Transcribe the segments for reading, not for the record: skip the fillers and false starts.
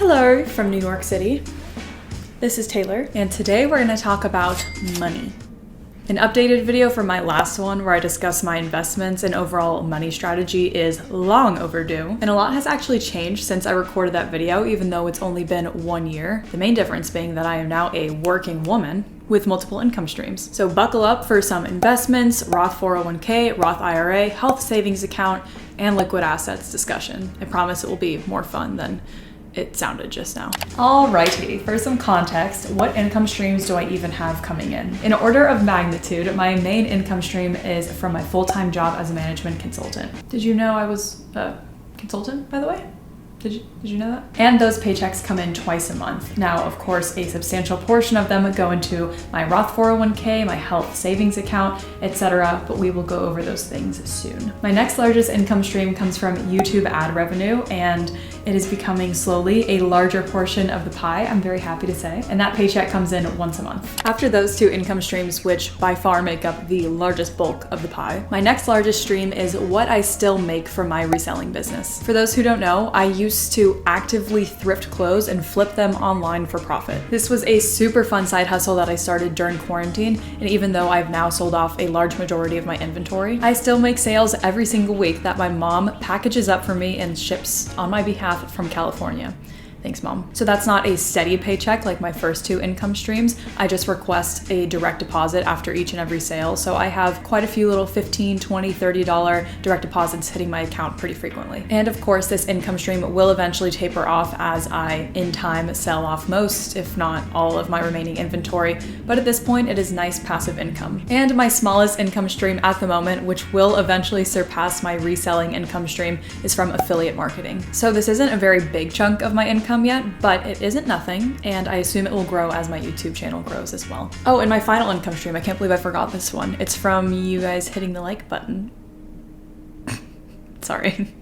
Hello from New York City. This is Taylor, and today we're going to talk about money. An updated video from my last one where I discuss my investments and overall money strategy is long overdue, and a lot has actually changed since I recorded that video, even though it's only been 1 year. The main difference being that I am now a working woman with multiple income streams. So buckle up for some investments, Roth 401k, Roth IRA, health savings account, and liquid assets discussion. I promise it will be more fun than it sounded just now. Alrighty, for some context, what income streams do I even have coming in? In order of magnitude, my main income stream is from my full-time job as a management consultant. Did you know I was a consultant, by the way? Did you know that? And those paychecks come in twice a month. Now, of course, a substantial portion of them go into my Roth 401k, my health savings account, etc., but we will go over those things soon. My next largest income stream comes from YouTube ad revenue, and it is becoming slowly a larger portion of the pie, I'm very happy to say, and that paycheck comes in once a month. After those two income streams, which by far make up the largest bulk of the pie, my next largest stream is what I still make from my reselling business. For those who don't know, I used to actively thrift clothes and flip them online for profit. This was a super fun side hustle that I started during quarantine, and even though I've now sold off a large majority of my inventory, I still make sales every single week that my mom packages up for me and ships on my behalf from California. Thanks, Mom. So that's not a steady paycheck like my first two income streams. I just request a direct deposit after each and every sale. So I have quite a few little $15, $20, $30 direct deposits hitting my account pretty frequently. And of course, this income stream will eventually taper off as I, in time, sell off most, if not all of my remaining inventory. But at this point, it is nice passive income. And my smallest income stream at the moment, which will eventually surpass my reselling income stream, is from affiliate marketing. So this isn't a very big chunk of my income yet, but it isn't nothing, and I assume it will grow as my YouTube channel grows as well. Oh, and my final income stream, I can't believe I forgot this one. It's from you guys hitting the like button. Sorry.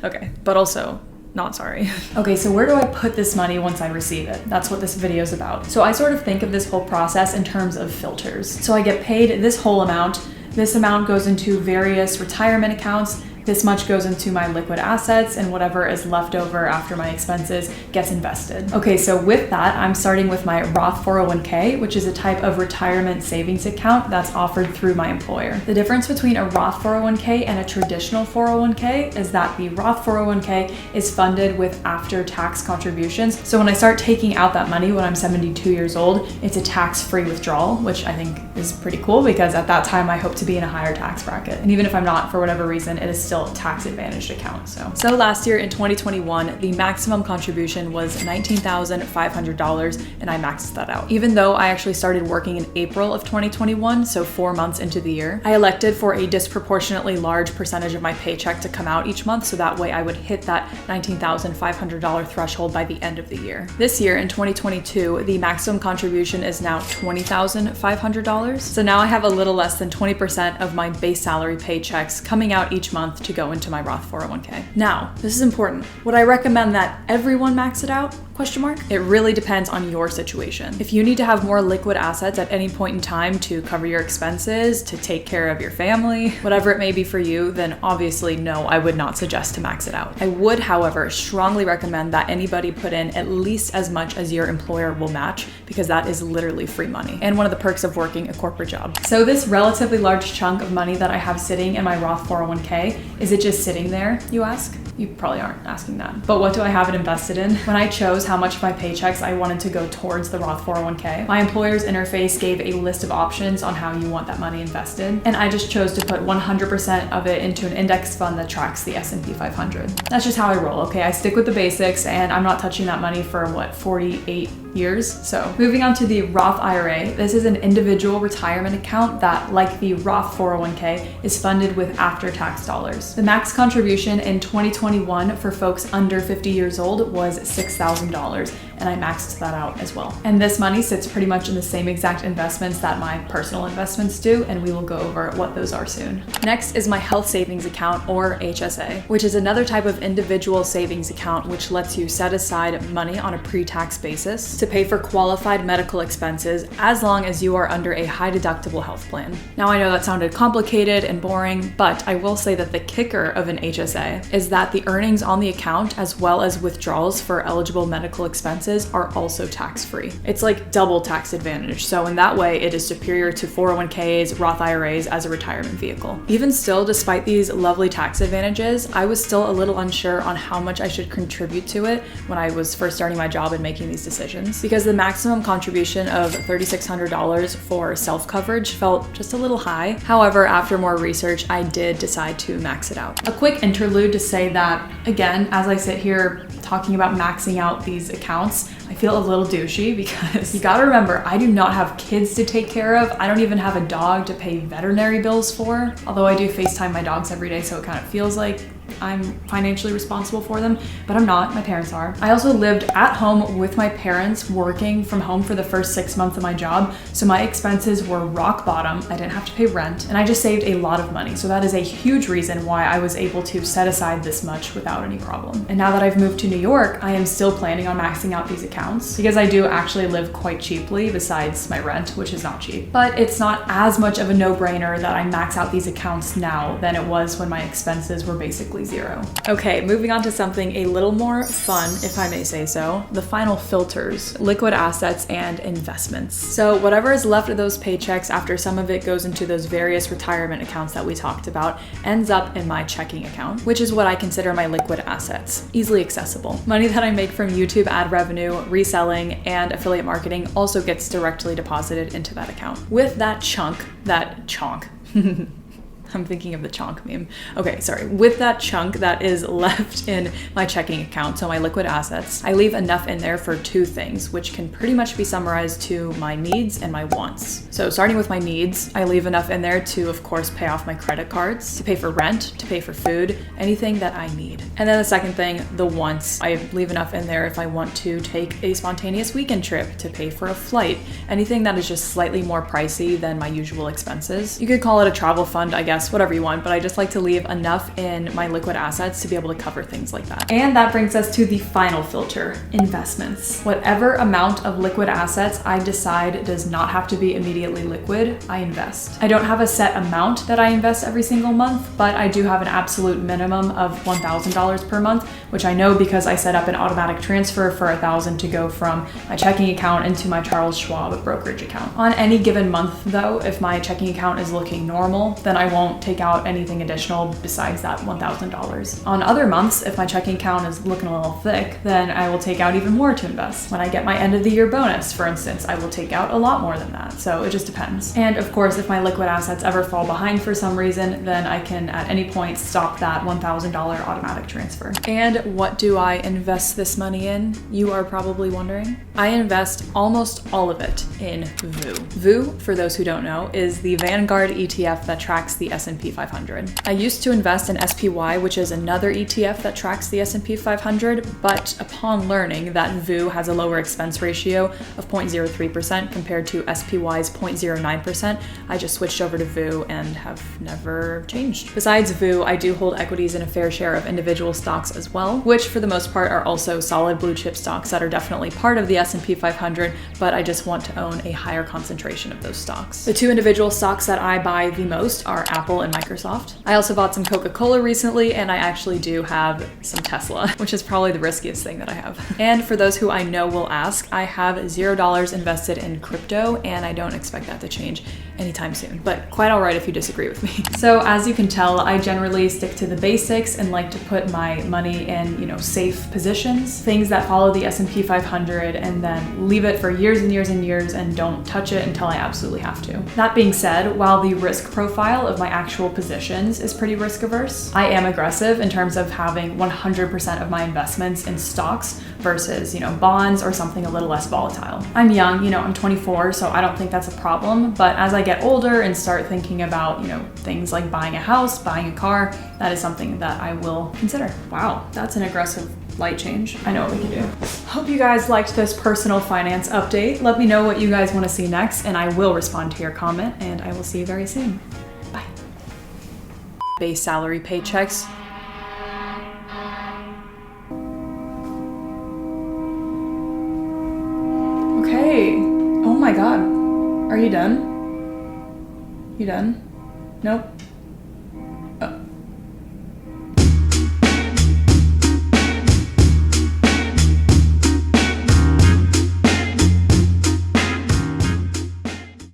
Okay, but also not sorry. Okay, so where do I put this money once I receive it? That's what this video is about. So I sort of think of this whole process in terms of filters. So I get paid this whole amount. This amount goes into various retirement accounts. This much goes into my liquid assets, and whatever is left over after my expenses gets invested. Okay, so with that, I'm starting with my Roth 401k, which is a type of retirement savings account that's offered through my employer. The difference between a Roth 401k and a traditional 401k is that the Roth 401k is funded with after-tax contributions. So when I start taking out that money when I'm 72 years old, it's a tax-free withdrawal, which I think is pretty cool because at that time I hope to be in a higher tax bracket. And even if I'm not, for whatever reason, it is still a tax advantaged account. So last year in 2021, the maximum contribution was $19,500, and I maxed that out. Even though I actually started working in April of 2021, so 4 months into the year, I elected for a disproportionately large percentage of my paycheck to come out each month, so that way I would hit that $19,500 threshold by the end of the year. This year in 2022, the maximum contribution is now $20,500. So now I have a little less than 20% of my base salary paychecks coming out each month to go into my Roth 401k. Now, this is important. Would I recommend that everyone max it out? It really depends on your situation. If you need to have more liquid assets at any point in time to cover your expenses, to take care of your family, whatever it may be for you, then obviously no, I would not suggest to max it out. I would, however, strongly recommend that anybody put in at least as much as your employer will match, because that is literally free money and one of the perks of working a corporate job. So this relatively large chunk of money that I have sitting in my Roth 401k, is it just sitting there, you ask? You probably aren't asking that. But what do I have it invested in? When I chose how much of my paychecks I wanted to go towards the Roth 401k, my employer's interface gave a list of options on how you want that money invested. And I just chose to put 100% of it into an index fund that tracks the S&P 500. That's just how I roll, okay? I stick with the basics, and I'm not touching that money for 48 years. So moving on to the Roth IRA, this is an individual retirement account that, like the Roth 401k, is funded with after-tax dollars. The max contribution in 2021 for folks under 50 years old was $6,000, and I maxed that out as well. And this money sits pretty much in the same exact investments that my personal investments do, and we will go over what those are soon. Next is my health savings account, or HSA, which is another type of individual savings account which lets you set aside money on a pre-tax basis to pay for qualified medical expenses as long as you are under a high deductible health plan. Now I know that sounded complicated and boring, but I will say that the kicker of an HSA is that the earnings on the account as well as withdrawals for eligible medical expenses are also tax-free. It's like double tax advantage, so in that way it is superior to 401ks, Roth IRAs as a retirement vehicle. Even still, despite these lovely tax advantages, I was still a little unsure on how much I should contribute to it when I was first starting my job and making these decisions, because the maximum contribution of $3,600 for self-coverage felt just a little high. However, after more research, I did decide to max it out. A quick interlude to say that, again, as I sit here talking about maxing out these accounts, I feel a little douchey because you gotta remember, I do not have kids to take care of. I don't even have a dog to pay veterinary bills for, although I do FaceTime my dogs every day, so it kind of feels like I'm financially responsible for them, but I'm not. My parents are. I also lived at home with my parents, working from home for the first 6 months of my job, so my expenses were rock bottom. I didn't have to pay rent, and I just saved a lot of money. So that is a huge reason why I was able to set aside this much without any problem. And now that I've moved to New York, I am still planning on maxing out these accounts because I do actually live quite cheaply besides my rent, which is not cheap. But it's not as much of a no-brainer that I max out these accounts now than it was when my expenses were basically zero. Okay, moving on to something a little more fun, if I may say so, the final filters: liquid assets and investments. So whatever is left of those paychecks after some of it goes into those various retirement accounts that we talked about ends up in my checking account, which is what I consider my liquid assets, easily accessible. Money that I make from YouTube ad revenue, reselling, and affiliate marketing also gets directly deposited into that account. With that chunk, I'm thinking of the chonk meme. Okay, sorry. With that chunk that is left in my checking account, so my liquid assets, I leave enough in there for two things, which can pretty much be summarized to my needs and my wants. So starting with my needs, I leave enough in there to, of course, pay off my credit cards, to pay for rent, to pay for food, anything that I need. And then the second thing, the wants, I leave enough in there if I want to take a spontaneous weekend trip, to pay for a flight, anything that is just slightly more pricey than my usual expenses. You could call it a travel fund, I guess, whatever you want, but I just like to leave enough in my liquid assets to be able to cover things like that. And that brings us to the final filter, investments. Whatever amount of liquid assets I decide does not have to be immediately liquid, I invest. I don't have a set amount that I invest every single month, but I do have an absolute minimum of $1,000 per month, which I know because I set up an automatic transfer for $1,000 to go from my checking account into my Charles Schwab brokerage account. On any given month though, if my checking account is looking normal, then I won't take out anything additional besides that $1,000. On other months, if my checking account is looking a little thick, then I will take out even more to invest. When I get my end of the year bonus, for instance, I will take out a lot more than that. So it just depends. And of course, if my liquid assets ever fall behind for some reason, then I can at any point stop that $1,000 automatic transfer. And what do I invest this money in? You are probably wondering. I invest almost all of it in VU. VU, for those who don't know, is the Vanguard ETF that tracks the S&P 500. I used to invest in SPY, which is another ETF that tracks the S&P 500, but upon learning that VU has a lower expense ratio of 0.03% compared to SPY's 0.09%, I just switched over to VU and have never changed. Besides VU, I do hold equities in a fair share of individual stocks as well, which for the most part are also solid blue chip stocks that are definitely part of the S&P 500, but I just want to own a higher concentration of those stocks. The two individual stocks that I buy the most are Apple and Microsoft. I also bought some Coca-Cola recently, and I actually do have some Tesla, which is probably the riskiest thing that I have. And for those who I know will ask, I have $0 invested in crypto, and I don't expect that to change anytime soon, but quite all right if you disagree with me. So as you can tell, I generally stick to the basics and like to put my money in, safe positions, things that follow the S&P 500, and then leave it for years and years and years and don't touch it until I absolutely have to. That being said, while the risk profile of my actual positions is pretty risk averse, I am aggressive in terms of having 100% of my investments in stocks versus, bonds or something a little less volatile. I'm young, I'm 24, so I don't think that's a problem, but as I get older and start thinking about, things like buying a house, buying a car, that is something that I will consider. Wow, that's an aggressive light change. I know what we can do. Hope you guys liked this personal finance update. Let me know what you guys want to see next, and I will respond to your comment, and I will see you very soon. Bye. Base salary paychecks. Okay. Oh my God. Are you done? You done? Nope.